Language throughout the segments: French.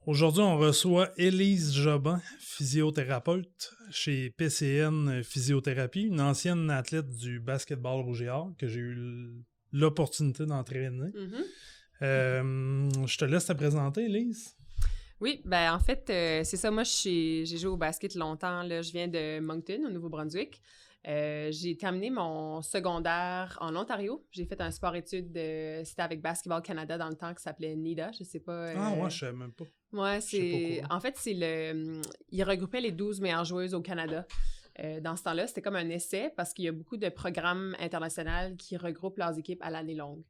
Aujourd'hui, on reçoit Élise Jobin, physiothérapeute chez PCN Physiothérapie, une ancienne athlète du basketball rouge et or que j'ai eu l'opportunité d'entraîner. Je te laisse te présenter, Élise. Oui, ben en fait, c'est ça. Moi, j'ai joué au basket longtemps. Là. Je viens de Moncton, au Nouveau-Brunswick. J'ai terminé mon secondaire en Ontario. J'ai fait un sport-études, c'était avec Basketball Canada dans le temps, qui s'appelait NIDA. Je sais pas. Ah ouais, je savais même pas. Ouais, Je sais pas quoi. En fait, il regroupait les 12 meilleures joueuses au Canada. Dans ce temps-là, c'était comme un essai parce qu'il y a beaucoup de programmes internationaux qui regroupent leurs équipes à l'année longue.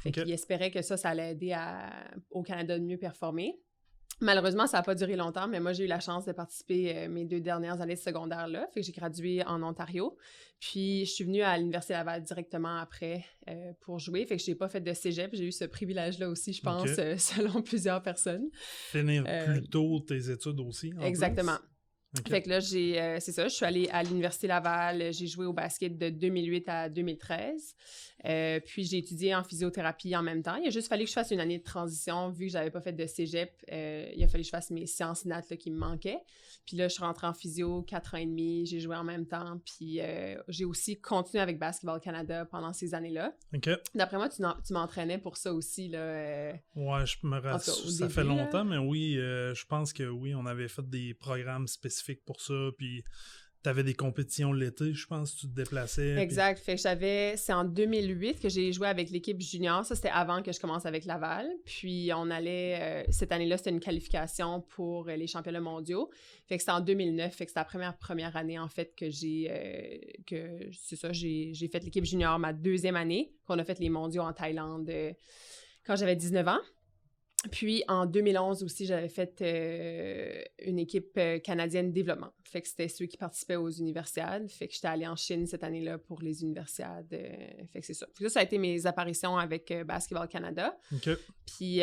Fait qu'ils espéraient que ça allait aider au Canada de mieux performer. Malheureusement, ça n'a pas duré longtemps, mais moi, j'ai eu la chance de participer mes 2 dernières années de secondaire là. Fait que j'ai gradué en Ontario. Puis, je suis venue à l'Université Laval directement après pour jouer. Fait que je n'ai pas fait de cégep. J'ai eu ce privilège-là aussi, je pense, selon plusieurs personnes. Finir plus tôt tes études aussi, en exactement. plus. Okay. Fait que là, c'est ça, je suis allée à l'Université Laval, j'ai joué au basket de 2008 à 2013, puis j'ai étudié en physiothérapie en même temps. Il a juste fallu que je fasse une année de transition, vu que j'avais pas fait de cégep, il a fallu que je fasse mes sciences nat là, qui me manquaient. Puis là, je suis rentrée en physio 4 ans et demi, j'ai joué en même temps, puis j'ai aussi continué avec Basketball Canada pendant ces années-là. OK. D'après moi, tu m'entraînais pour ça aussi, là. Ouais, je me rassure. Ça fait longtemps, mais oui, je pense que oui, on avait fait des programmes spécifiques pour ça, puis t'avais des compétitions l'été, je pense, tu te déplaçais. Exact, fait que c'est en 2008 que j'ai joué avec l'équipe junior, ça c'était avant que je commence avec Laval, puis on allait, cette année-là, c'était une qualification pour les championnats mondiaux, fait que c'était en 2009, fait que c'était la première année en fait que j'ai fait l'équipe junior ma 2e année, qu'on a fait les mondiaux en Thaïlande quand j'avais 19 ans. Puis, en 2011 aussi, j'avais fait une équipe canadienne de développement. Fait que c'était ceux qui participaient aux universiades. Fait que j'étais allée en Chine cette année-là pour les universiades. Fait que c'est ça. Fait que ça a été mes apparitions avec Basketball Canada. OK. Puis,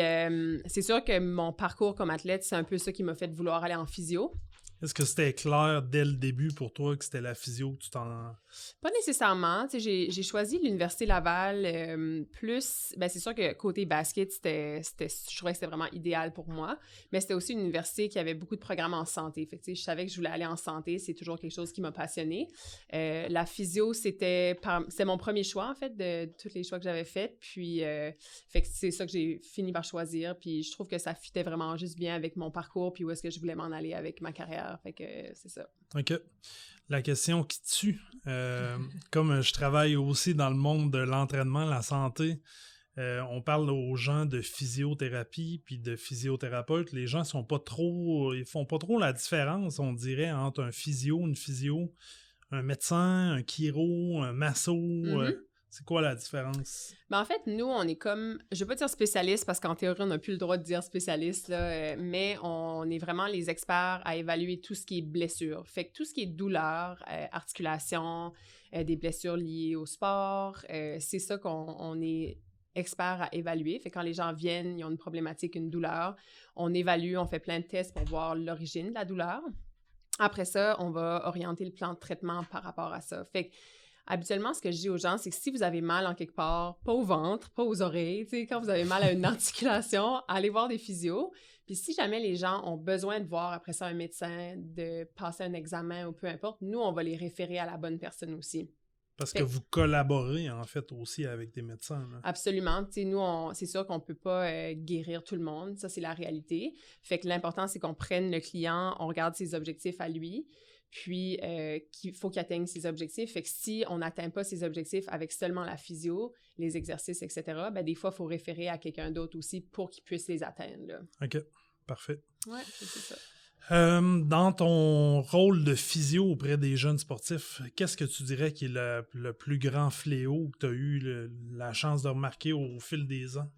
c'est sûr que mon parcours comme athlète, c'est un peu ça qui m'a fait vouloir aller en physio. Est-ce que c'était clair dès le début pour toi que c'était la physio que tu t'en... Pas nécessairement. Tu sais, j'ai choisi l'Université Laval plus... Ben c'est sûr que côté basket, je trouvais que c'était vraiment idéal pour moi. Mais c'était aussi une université qui avait beaucoup de programmes en santé. Fait que, tu sais, je savais que je voulais aller en santé. C'est toujours quelque chose qui m'a passionnée. La physio, c'est mon premier choix, en fait, de tous les choix que j'avais faits. Puis, fait que c'est ça que j'ai fini par choisir. Puis, je trouve que ça fitait vraiment juste bien avec mon parcours puis où est-ce que je voulais m'en aller avec ma carrière. Fait que c'est ça. OK. La question qui tue, comme je travaille aussi dans le monde de l'entraînement, la santé, on parle aux gens de physiothérapie puis de physiothérapeute. Les gens font pas trop la différence, on dirait, entre un physio, une physio, un médecin, un chiro, un masso. C'est quoi la différence? Ben en fait, nous, on est comme, je vais pas dire spécialiste parce qu'en théorie, on n'a plus le droit de dire spécialiste, là, mais on est vraiment les experts à évaluer tout ce qui est blessure. Fait que tout ce qui est douleur, articulation, des blessures liées au sport, c'est ça qu'on est experts à évaluer. Fait que quand les gens viennent, ils ont une problématique, une douleur, on évalue, on fait plein de tests pour voir l'origine de la douleur. Après ça, on va orienter le plan de traitement par rapport à ça. Fait que habituellement, ce que je dis aux gens, c'est que si vous avez mal en quelque part, pas au ventre, pas aux oreilles, tu sais, quand vous avez mal à une articulation, allez voir des physios. Puis si jamais les gens ont besoin de voir après ça un médecin, de passer un examen ou peu importe, nous, on va les référer à la bonne personne aussi. Parce que vous collaborez, en fait, aussi avec des médecins. Là. Absolument. Tu sais, nous, c'est sûr qu'on peut pas guérir tout le monde. Ça, c'est la réalité. Fait que l'important, c'est qu'on prenne le client, on regarde ses objectifs à lui, puis qu'il faut qu'il atteigne ses objectifs. Fait que si on n'atteint pas ses objectifs avec seulement la physio, les exercices, etc., ben des fois, il faut référer à quelqu'un d'autre aussi pour qu'il puisse les atteindre. Là. OK. Parfait. Ouais, c'est ça. Dans ton rôle de physio auprès des jeunes sportifs, qu'est-ce que tu dirais qui est le plus grand fléau que tu as eu la chance de remarquer au fil des ans?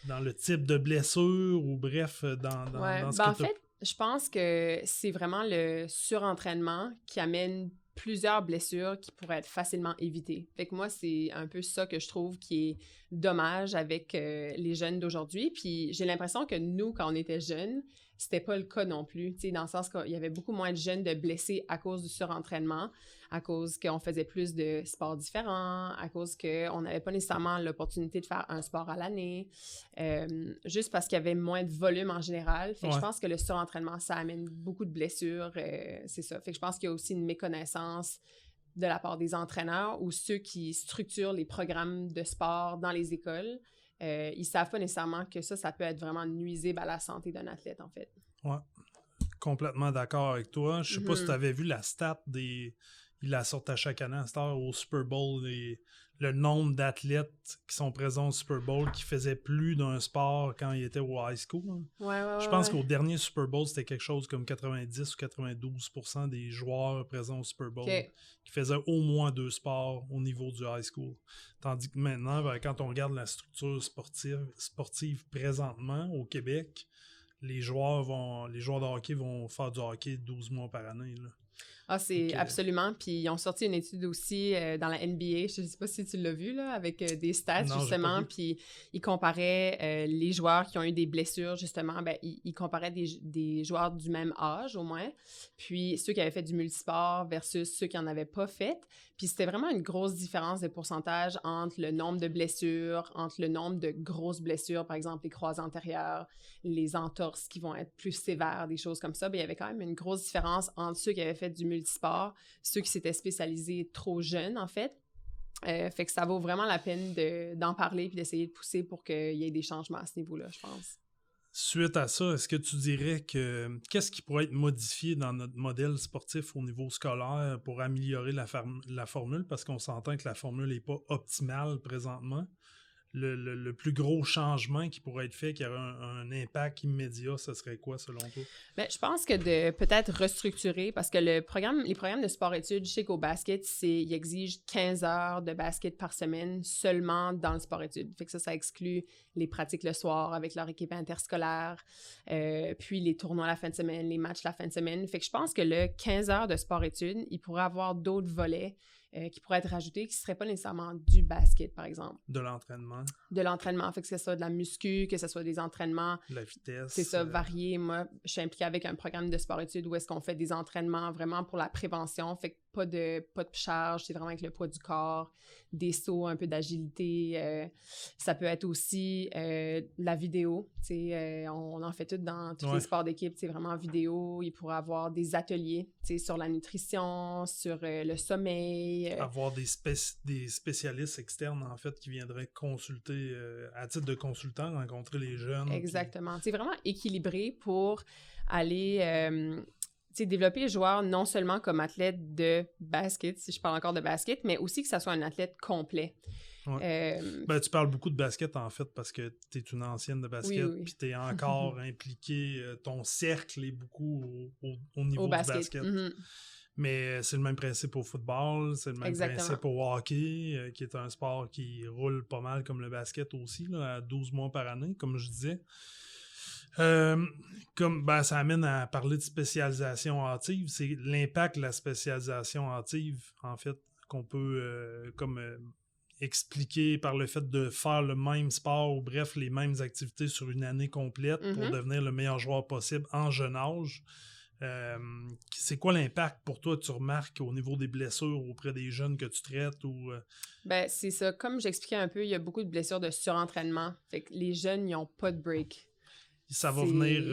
Dans le type de blessure ou bref, dans ce que en fait, je pense que c'est vraiment le surentraînement qui amène plusieurs blessures qui pourraient être facilement évitées. Fait que moi, c'est un peu ça que je trouve qui est dommage avec les jeunes d'aujourd'hui. Puis j'ai l'impression que nous, quand on était jeunes, c'était pas le cas non plus, tu sais, dans le sens qu'il y avait beaucoup moins de jeunes de blessés à cause du surentraînement, à cause qu'on faisait plus de sports différents, à cause qu'on n'avait pas nécessairement l'opportunité de faire un sport à l'année, juste parce qu'il y avait moins de volume en général. Fait que je pense que le surentraînement, ça amène beaucoup de blessures, c'est ça. Fait que je pense qu'il y a aussi une méconnaissance de la part des entraîneurs ou ceux qui structurent les programmes de sport dans les écoles. Ils savent pas nécessairement que ça peut être vraiment nuisible à la santé d'un athlète, en fait. Ouais, complètement d'accord avec toi. Je sais pas si tu avais vu la stat ils la sortent à chaque année à cette heure au Super Bowl, le nombre d'athlètes qui sont présents au Super Bowl qui faisaient plus d'un sport quand ils étaient au high school. Hein. Ouais, je pense qu'au dernier Super Bowl, c'était quelque chose comme 90 ou 92% des joueurs présents au Super Bowl qui faisaient au moins 2 sports au niveau du high school. Tandis que maintenant, quand on regarde la structure sportive présentement au Québec, les joueurs de hockey vont faire du hockey 12 mois par année, là. Ah, c'est absolument. Puis ils ont sorti une étude aussi dans la NBA. Je ne sais pas si tu l'as vu, là, avec des stats, non, justement. Puis ils comparaient les joueurs qui ont eu des blessures, justement. Ben, ils comparaient des joueurs du même âge, au moins. Puis ceux qui avaient fait du multisport versus ceux qui n'en avaient pas fait. Puis c'était vraiment une grosse différence de pourcentage entre le nombre de blessures, entre le nombre de grosses blessures, par exemple les croisés antérieurs, les entorses qui vont être plus sévères, des choses comme ça. Bien, il y avait quand même une grosse différence entre ceux qui avaient fait du multisport, ceux qui s'étaient spécialisés trop jeunes, en fait. Fait que ça vaut vraiment la peine d'en parler puis d'essayer de pousser pour qu'il y ait des changements à ce niveau-là, je pense. Suite à ça, est-ce que tu dirais que qu'est-ce qui pourrait être modifié dans notre modèle sportif au niveau scolaire pour améliorer la formule? Parce qu'on s'entend que la formule n'est pas optimale présentement. Le plus gros changement qui pourrait être fait, qui aurait un impact immédiat, ce serait quoi selon toi? Bien, je pense que de peut-être restructurer, parce que les programmes de sport-études, je sais qu'au basket, ils exigent 15 heures de basket par semaine seulement dans le sport-études. Fait que ça exclut les pratiques le soir avec leur équipe interscolaire, puis les tournois la fin de semaine, les matchs la fin de semaine. Fait que je pense que le 15 heures de sport-études, il pourrait avoir d'autres volets qui pourraient être rajoutés, qui ne seraient pas nécessairement du basket, par exemple. De l'entraînement. De l'entraînement, fait que ce soit de la muscu, que ce soit des entraînements. La vitesse. C'est ça, varié. Moi, je suis impliquée avec un programme de sport-études où est-ce qu'on fait des entraînements vraiment pour la prévention, fait que pas de charge, c'est vraiment avec le poids du corps, des sauts, un peu d'agilité. Ça peut être aussi la vidéo, on en fait tout dans tous les sports d'équipe, c'est vraiment en vidéo. Il pourrait avoir des ateliers sur la nutrition, sur le sommeil. Avoir des spécialistes externes, en fait, qui viendraient consulter, à titre de consultant, rencontrer les jeunes. Exactement. C'est vraiment équilibré pour aller... développer le joueur non seulement comme athlète de basket, si je parle encore de basket, mais aussi que ça soit un athlète complet. Ouais. Tu parles beaucoup de basket, en fait, parce que tu es une ancienne de basket, puis tu es encore impliqué, ton cercle est beaucoup au niveau du basket. Mm-hmm. Mais c'est le même principe au football, c'est le même principe au hockey, qui est un sport qui roule pas mal comme le basket aussi, là, à 12 mois par année, comme je disais. Ça amène à parler de spécialisation hâtive. C'est l'impact de la spécialisation hâtive, en fait, qu'on peut expliquer par le fait de faire le même sport ou bref, les mêmes activités sur une année complète pour devenir le meilleur joueur possible en jeune âge. C'est quoi l'impact pour toi, tu remarques, au niveau des blessures auprès des jeunes que tu traites? C'est ça. Comme j'expliquais un peu, il y a beaucoup de blessures de surentraînement. Fait que les jeunes, ils n'ont pas de break. Ça va venir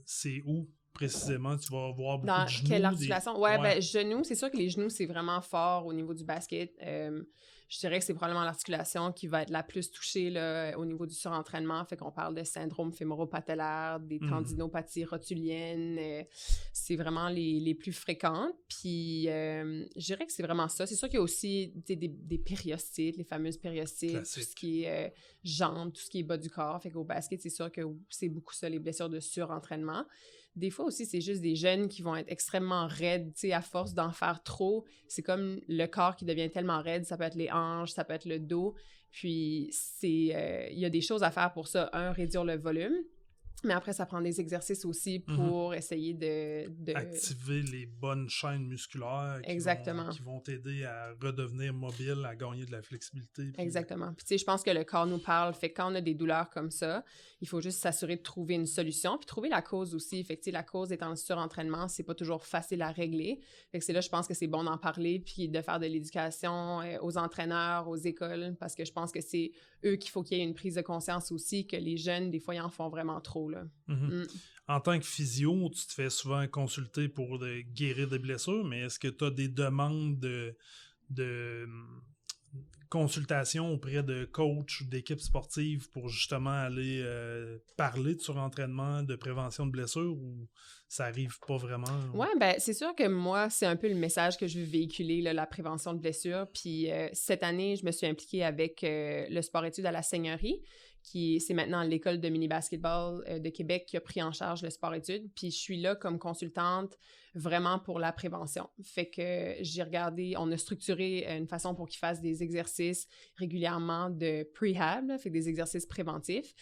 c'est où précisément? Tu vas avoir beaucoup de genoux? Dans quelle articulation? Genoux, c'est sûr que les genoux, c'est vraiment fort au niveau du basket. Je dirais que c'est probablement l'articulation qui va être la plus touchée là, au niveau du surentraînement. Fait qu'on parle de syndrome fémoro-patellaire, des tendinopathies rotuliennes. C'est vraiment les plus fréquentes. Puis, je dirais que c'est vraiment ça. C'est sûr qu'il y a aussi des périostites, les fameuses périostites, classique. Tout ce qui est jambes, tout ce qui est bas du corps. Fait qu'au basket, c'est sûr que c'est beaucoup ça, les blessures de surentraînement. Des fois aussi, c'est juste des jeunes qui vont être extrêmement raides, tu sais, à force d'en faire trop. C'est comme le corps qui devient tellement raide, ça peut être les hanches, ça peut être le dos. Puis, il y a des choses à faire pour ça. Un, réduire le volume. Mais après, ça prend des exercices aussi pour essayer de... Activer les bonnes chaînes musculaires qui vont t'aider à redevenir mobile, à gagner de la flexibilité. Puis... Exactement. Puis tu sais, je pense que le corps nous parle. Fait que quand on a des douleurs comme ça, il faut juste s'assurer de trouver une solution, puis trouver la cause aussi. Fait que tu sais, la cause étant le surentraînement, c'est pas toujours facile à régler. Fait que c'est là, je pense que c'est bon d'en parler, puis de faire de l'éducation aux entraîneurs, aux écoles, parce que je pense que c'est eux qu'il faut qu'il y ait une prise de conscience aussi, que les jeunes, des fois, ils en font vraiment trop, là. En tant que physio, tu te fais souvent consulter pour guérir des blessures, mais est-ce que tu as des demandes de consultation auprès de coachs ou d'équipes sportives pour justement aller parler de surentraînement, de prévention de blessures, ou ça arrive pas vraiment? Oui, ben c'est sûr que moi, c'est un peu le message que je veux véhiculer, là, la prévention de blessures. Puis cette année, je me suis impliquée avec le sport-études à la Seigneurie, c'est maintenant l'école de mini-basketball de Québec qui a pris en charge le sport-études. Puis je suis là comme consultante vraiment pour la prévention. Fait que j'ai regardé, on a structuré une façon pour qu'ils fassent des exercices régulièrement de prehab, là, fait des exercices préventifs.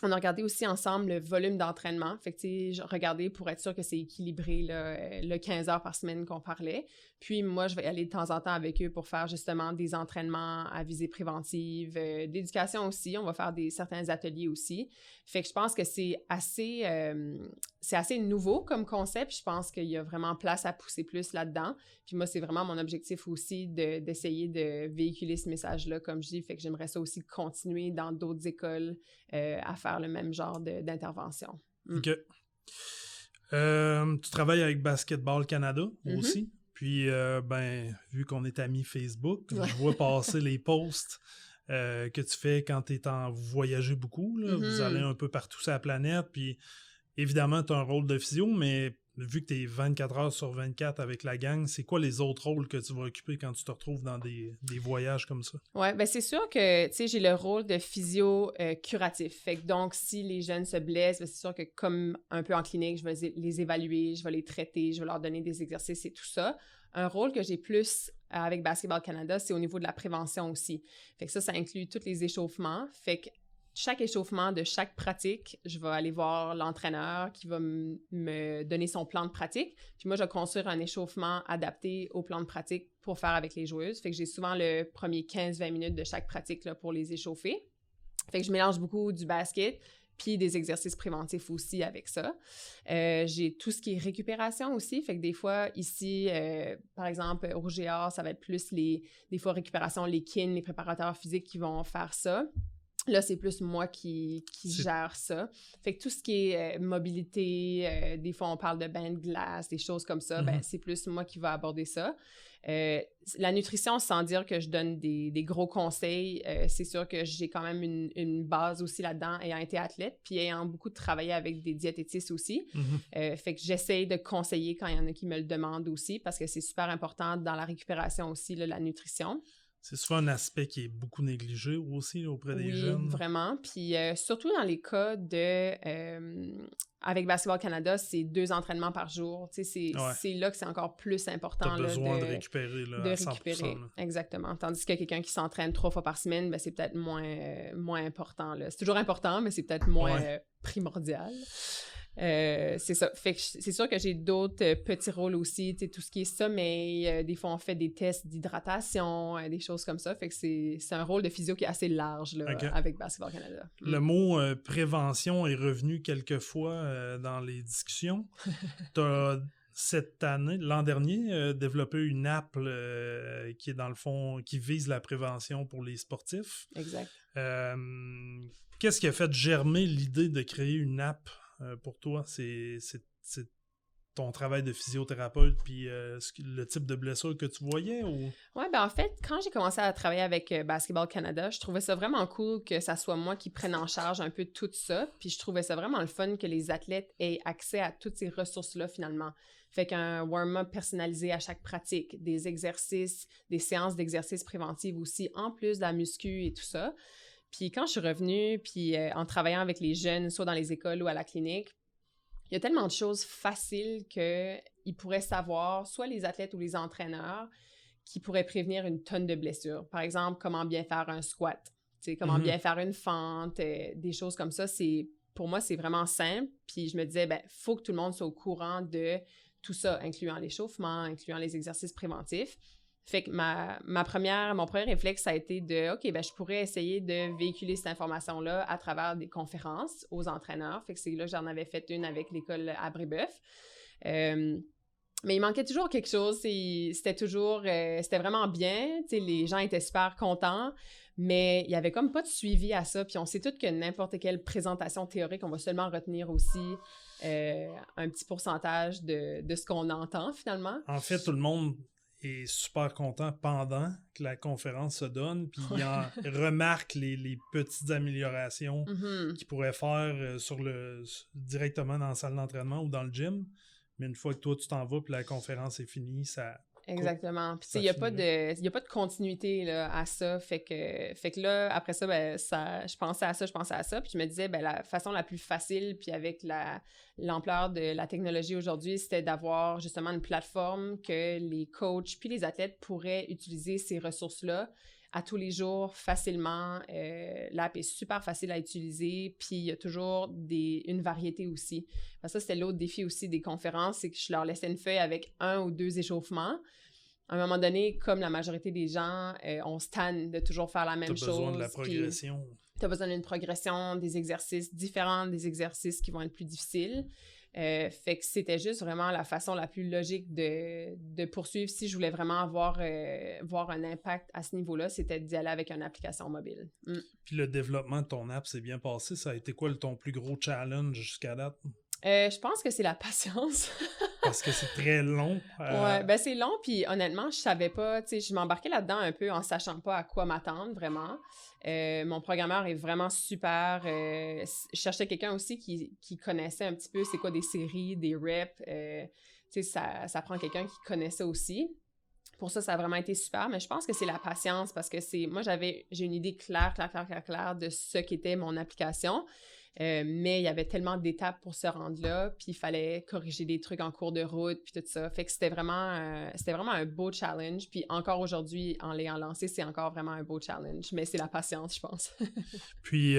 On a regardé aussi ensemble le volume d'entraînement. Fait que, tu sais, regardé pour être sûr que c'est équilibré, là, le 15 heures par semaine qu'on parlait. Puis, moi, je vais aller de temps en temps avec eux pour faire justement des entraînements à visée préventive, d'éducation aussi. On va faire certains ateliers aussi. Fait que je pense que c'est assez nouveau comme concept. Je pense qu'il y a vraiment place à pousser plus là-dedans. Puis moi, c'est vraiment mon objectif aussi d'essayer de véhiculer ce message-là, comme je dis. Fait que j'aimerais ça aussi continuer dans d'autres écoles à faire le même genre d'intervention. OK. Tu travailles avec Basketball Canada aussi. Puis, vu qu'on est amis Facebook, je vois passer les posts que tu fais quand tu es en voyager beaucoup. Là. Vous allez un peu partout sur la planète. Puis, évidemment, tu as un rôle de physio, mais vu que tu es 24 heures sur 24 avec la gang, c'est quoi les autres rôles que tu vas occuper quand tu te retrouves dans des voyages comme ça? Oui, bien c'est sûr que, tu sais, j'ai le rôle de physio curatif. Fait que donc, si les jeunes se blessent, bien, c'est sûr que comme un peu en clinique, je vais les évaluer, je vais les traiter, je vais leur donner des exercices et tout ça. Un rôle que j'ai plus avec Basketball Canada, c'est au niveau de la prévention aussi. Fait que ça inclut tous les échauffements. Fait que chaque échauffement de chaque pratique, je vais aller voir l'entraîneur qui va me donner son plan de pratique. Puis moi, je vais construire un échauffement adapté au plan de pratique pour faire avec les joueuses. Fait que j'ai souvent le premier 15-20 minutes de chaque pratique là, pour les échauffer. Fait que je mélange beaucoup du basket puis des exercices préventifs aussi avec ça. J'ai tout ce qui est récupération aussi. Fait que des fois, ici, par exemple, au GA, ça va être plus des fois récupération, les kin, les préparateurs physiques qui vont faire ça. Là, c'est plus moi qui gère ça. Fait que tout ce qui est mobilité, des fois, on parle de bain de glace, des choses comme ça, ben c'est plus moi qui va aborder ça. La nutrition, sans dire que je donne des gros conseils, c'est sûr que j'ai quand même une base aussi là-dedans, ayant été athlète, puis ayant beaucoup travaillé avec des diététistes aussi. Fait que j'essaye de conseiller quand il y en a qui me le demandent aussi, parce que c'est super important dans la récupération aussi, là, la nutrition. C'est souvent un aspect qui est beaucoup négligé aussi là, auprès des jeunes. Oui, vraiment. Puis surtout dans les cas avec Basketball Canada, c'est 2 entraînements par jour. Tu sais, c'est là que c'est encore plus important. Tu as besoin de récupérer là, à 100%. Là. Exactement. Tandis que quelqu'un qui s'entraîne 3 fois par semaine, ben, c'est peut-être moins important. Là. C'est toujours important, mais c'est peut-être moins primordial. C'est ça. Fait que c'est sûr que j'ai d'autres petits rôles aussi, tu sais, tout ce qui est sommeil, des fois on fait des tests d'hydratation, des choses comme ça. Fait que c'est un rôle de physio qui est assez large là, avec Basketball Canada. Le mot prévention est revenu quelques fois dans les discussions. T'as cette année, l'an dernier, développé une app qui est dans le fond, qui vise la prévention pour les sportifs. Exact. Qu'est-ce qui a fait germer l'idée de créer une app pour toi? C'est ton travail de physiothérapeute puis le type de blessure que tu voyais? Ou... Oui, ben en fait, quand j'ai commencé à travailler avec Basketball Canada, je trouvais ça vraiment cool que ça soit moi qui prenne en charge un peu tout ça. Puis je trouvais ça vraiment le fun que les athlètes aient accès à toutes ces ressources-là finalement. Fait qu'un warm-up personnalisé à chaque pratique, des exercices, des séances d'exercices préventives aussi, en plus de la muscu et tout ça. Puis quand je suis revenue, puis en travaillant avec les jeunes, soit dans les écoles ou à la clinique, il y a tellement de choses faciles qu'ils pourraient savoir, soit les athlètes ou les entraîneurs, qui pourraient prévenir une tonne de blessures. Par exemple, comment bien faire un squat, comment bien faire une fente, des choses comme ça. C'est pour moi, c'est vraiment simple. Puis je me disais, ben, faut que tout le monde soit au courant de tout ça, incluant l'échauffement, incluant les exercices préventifs. Fait que mon premier réflexe, ça a été de, OK, ben, je pourrais essayer de véhiculer cette information-là à travers des conférences aux entraîneurs. Fait que c'est là que j'en avais fait une avec l'école à Brébeuf. Mais il manquait toujours quelque chose. C'était vraiment bien. Tu sais, les gens étaient super contents, mais il y avait comme pas de suivi à ça. Puis on sait tous que n'importe quelle présentation théorique, on va seulement retenir aussi un petit pourcentage de ce qu'on entend finalement. En fait, tout le monde est super content pendant que la conférence se donne, puis il en remarque les petites améliorations qu'il pourrait faire directement dans la salle d'entraînement ou dans le gym. Mais une fois que toi, tu t'en vas, puis la conférence est finie, ça... Exactement. Puis il n'y a pas de continuité là, à ça. Fait que là, après ça, ben, je pensais à ça. Puis je me disais, ben, la façon la plus facile, puis avec l'ampleur de la technologie aujourd'hui, c'était d'avoir justement une plateforme que les coachs puis les athlètes pourraient utiliser ces ressources-là à tous les jours facilement. L'app est super facile à utiliser, puis il y a toujours une variété aussi. Parce que ça, c'était l'autre défi aussi des conférences, c'est que je leur laissais une feuille avec 1 ou 2 échauffements. À un moment donné, comme la majorité des gens, on se tanne de toujours faire la même chose. T'as besoin de la progression. T'as besoin d'une progression, des exercices différents, des exercices qui vont être plus difficiles. Fait que c'était juste vraiment la façon la plus logique de poursuivre si je voulais vraiment voir un impact à ce niveau-là, c'était d'y aller avec une application mobile. Puis le développement de ton app s'est bien passé. Ça a été quoi ton plus gros challenge jusqu'à date? Je pense que c'est la patience. Parce que c'est très long. Ouais, ben c'est long, puis honnêtement, je savais pas, tu sais, je m'embarquais là-dedans un peu en sachant pas à quoi m'attendre, vraiment. Mon programmeur est vraiment super. Je cherchais quelqu'un aussi qui connaissait un petit peu c'est quoi des séries, des reps. Tu sais, ça prend quelqu'un qui connaissait aussi. Pour ça a vraiment été super, mais je pense que c'est la patience parce que moi, j'ai une idée claire de ce qu'était mon application. Mais il y avait tellement d'étapes pour se rendre là, puis il fallait corriger des trucs en cours de route, puis tout ça. Fait que c'était vraiment un beau challenge. Puis encore aujourd'hui, en l'ayant lancé, c'est encore vraiment un beau challenge. Mais c'est la patience, je pense. Puis,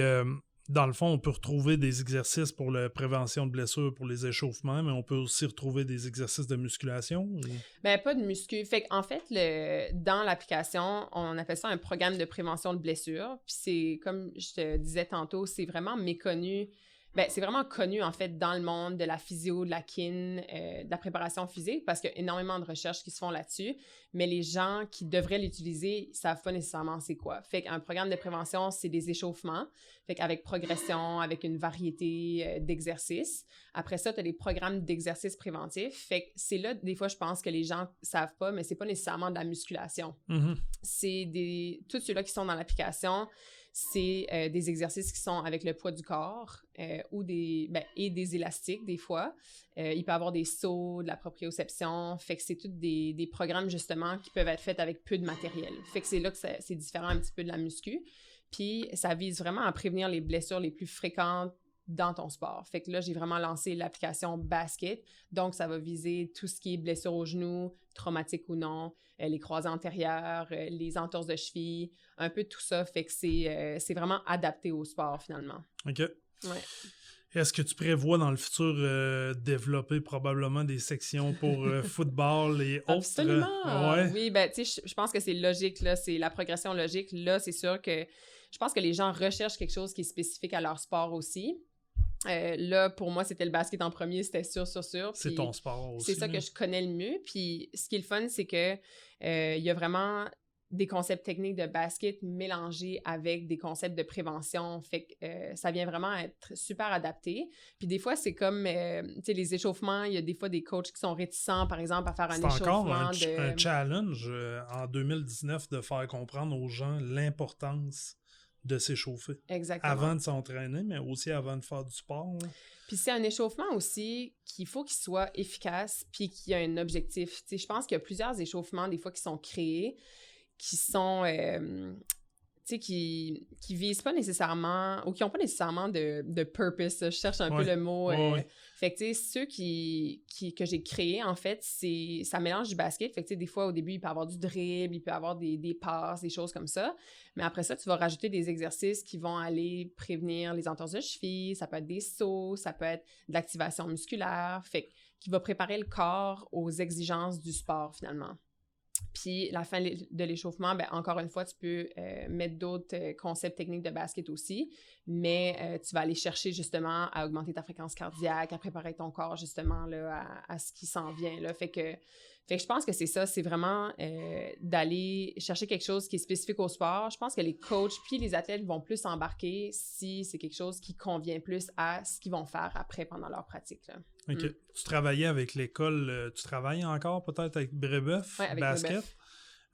dans le fond, on peut retrouver des exercices pour la prévention de blessures, pour les échauffements, mais on peut aussi retrouver des exercices de musculation? Ou... Ben, pas de muscu. Fait qu'en fait, dans l'application, on appelle ça un programme de prévention de blessures. Puis c'est, comme je te disais tantôt, c'est vraiment méconnu. Ben, c'est vraiment connu, en fait, dans le monde de la physio, de la kin, de la préparation physique, parce qu'il y a énormément de recherches qui se font là-dessus, mais les gens qui devraient l'utiliser ne savent pas nécessairement c'est quoi. Fait qu'un programme de prévention, c'est des échauffements, fait qu'avec progression, avec une variété d'exercices. Après ça, tu as des programmes d'exercices préventifs. Fait que c'est là, des fois, je pense que les gens savent pas, mais c'est pas nécessairement de la musculation. Mm-hmm. C'est tous ceux-là qui sont dans l'application, c'est des exercices qui sont avec le poids du corps et des élastiques des fois. Il peut y avoir des sauts, de la proprioception. Fait que c'est tous des programmes justement qui peuvent être faits avec peu de matériel. Fait que c'est là que c'est différent un petit peu de la muscu. Puis ça vise vraiment à prévenir les blessures les plus fréquentes dans ton sport. Fait que là, j'ai vraiment lancé l'application Basket. Donc, ça va viser tout ce qui est blessure au genou, traumatique ou non, les croisés antérieurs, les entorses de cheville, un peu tout ça. Fait que c'est vraiment adapté au sport, finalement. OK. Ouais. Est-ce que tu prévois dans le futur développer probablement des sections pour football et autres? Absolument! Ouais. Oui, ben, tu sais, je pense que c'est logique, là. C'est la progression logique. Là, c'est sûr que je pense que les gens recherchent quelque chose qui est spécifique à leur sport aussi. Là, pour moi, c'était le basket en premier, c'était sûr. C'est ton sport aussi. C'est ça que je connais le mieux. Puis ce qui est le fun, c'est que il y a vraiment des concepts techniques de basket mélangés avec des concepts de prévention. Fait que ça vient vraiment être super adapté. Puis des fois, c'est comme, tu sais, les échauffements, il y a des fois des coachs qui sont réticents, par exemple, à faire un échauffement. C'est encore un challenge en 2019 de faire comprendre aux gens l'importance de s'échauffer. Exactement. Avant de s'entraîner, mais aussi avant de faire du sport. Là. Puis c'est un échauffement aussi qu'il faut qu'il soit efficace puis qu'il y a un objectif. Tu sais, je pense qu'il y a plusieurs échauffements des fois qui sont créés, qui sont... tu tu sais, qui visent pas nécessairement, ou qui n'ont pas nécessairement de purpose. Je cherche un peu le mot. Fait que, tu sais, ceux que j'ai créés, en fait, ça mélange du basket. Fait que, tu sais, des fois, au début, il peut y avoir du dribble, il peut y avoir des passes, des choses comme ça. Mais après ça, tu vas rajouter des exercices qui vont aller prévenir les entorses de cheville. Ça peut être des sauts, ça peut être de l'activation musculaire. Fait que, qui va préparer le corps aux exigences du sport, finalement. Puis, la fin de l'échauffement, ben encore une fois, tu peux mettre d'autres concepts techniques de basket aussi, mais tu vas aller chercher justement à augmenter ta fréquence cardiaque, à préparer ton corps justement là, à ce qui s'en vient. Là. Fait que je pense que c'est ça, c'est vraiment d'aller chercher quelque chose qui est spécifique au sport. Je pense que les coachs puis les athlètes vont plus embarquer si c'est quelque chose qui convient plus à ce qu'ils vont faire après pendant leur pratique. Là. OK. Tu travaillais avec l'école, tu travailles encore peut-être avec Brébeuf, avec basket? Brébeuf.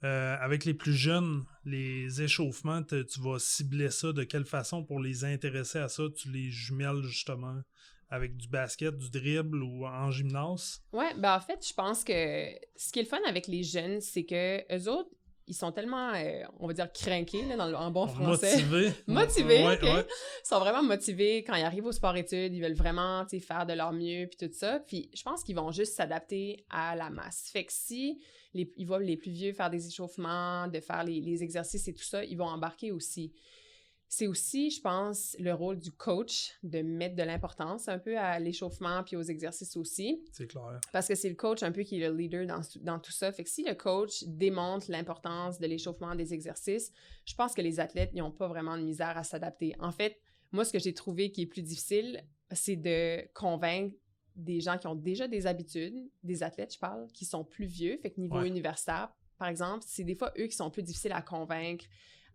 Avec les plus jeunes, les échauffements, tu vas cibler ça de quelle façon pour les intéresser à ça? Tu les jumelles justement avec du basket, du dribble ou en gymnase? Ouais, ben en fait, je pense que ce qui est le fun avec les jeunes, c'est que eux autres, ils sont tellement, on va dire, craqués, là, en bon français. Motivés, OK. Ouais. Ils sont vraiment motivés. Quand ils arrivent au sport-études, ils veulent vraiment, faire de leur mieux, puis tout ça. Puis je pense qu'ils vont juste s'adapter à la masse. Fait que si ils voient les plus vieux faire des échauffements, de faire les exercices et tout ça, ils vont embarquer aussi. C'est aussi, je pense, le rôle du coach de mettre de l'importance un peu à l'échauffement puis aux exercices aussi. C'est clair. Parce que c'est le coach un peu qui est le leader dans tout ça. Fait que si le coach démontre l'importance de l'échauffement des exercices, je pense que les athlètes, ils n'ont pas vraiment de misère à s'adapter. En fait, moi, ce que j'ai trouvé qui est plus difficile, c'est de convaincre des gens qui ont déjà des habitudes, des athlètes, je parle, qui sont plus vieux, fait que niveau universitaire, par exemple, c'est des fois eux qui sont plus difficiles à convaincre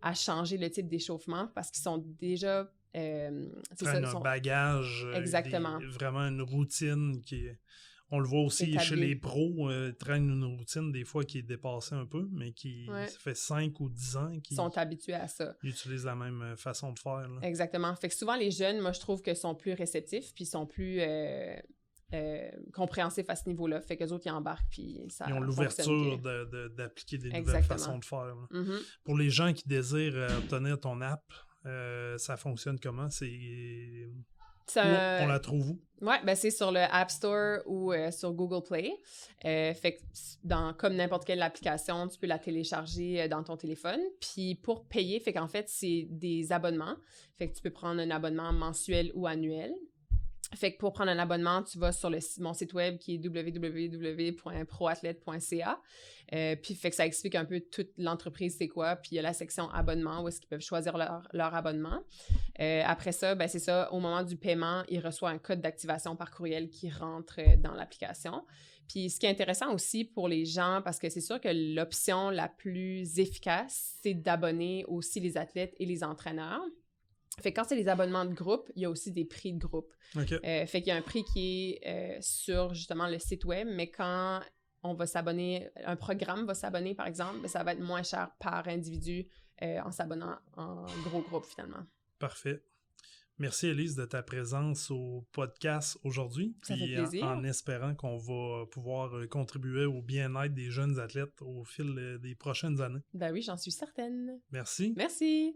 à changer le type d'échauffement parce qu'ils sont déjà... un bagage, exactement. Vraiment une routine qui est... On le voit aussi chez les pros, traînent une routine des fois qui est dépassée un peu, mais qui ça fait 5 ou 10 ans qu'ils sont habitués à ça. Ils utilisent la même façon de faire. Là. Exactement. Fait que souvent, les jeunes, moi, je trouve qu'ils sont plus réceptifs puis sont plus... compréhensifs à ce niveau-là. Fait qu'eux autres, ils embarquent, puis ça ils ont l'ouverture d'appliquer des nouvelles façons de faire. Mm-hmm. Pour les gens qui désirent obtenir ton app, ça fonctionne comment? On la trouve où? Oui, ben c'est sur le App Store ou sur Google Play. Fait que comme n'importe quelle application, tu peux la télécharger dans ton téléphone. Puis pour payer, fait qu'en fait, c'est des abonnements. Fait que tu peux prendre un abonnement mensuel ou annuel. Fait que pour prendre un abonnement, tu vas sur mon site web qui est www.proathlete.ca. Puis fait que ça explique un peu toute l'entreprise c'est quoi. Puis il y a la section abonnement où est-ce qu'ils peuvent choisir leur abonnement. Après ça, ben c'est ça, au moment du paiement, ils reçoivent un code d'activation par courriel qui rentre dans l'application. Puis ce qui est intéressant aussi pour les gens, parce que c'est sûr que l'option la plus efficace, c'est d'abonner aussi les athlètes et les entraîneurs. Fait que quand c'est les abonnements de groupe, il y a aussi des prix de groupe. Okay. Fait qu'il y a un prix qui est sur justement le site web, mais quand on va s'abonner, un programme va s'abonner par exemple, ça va être moins cher par individu en s'abonnant en gros groupe finalement. Parfait. Merci Élise de ta présence au podcast aujourd'hui. Ça fait plaisir. En espérant qu'on va pouvoir contribuer au bien-être des jeunes athlètes au fil des prochaines années. Ben oui, j'en suis certaine. Merci. Merci.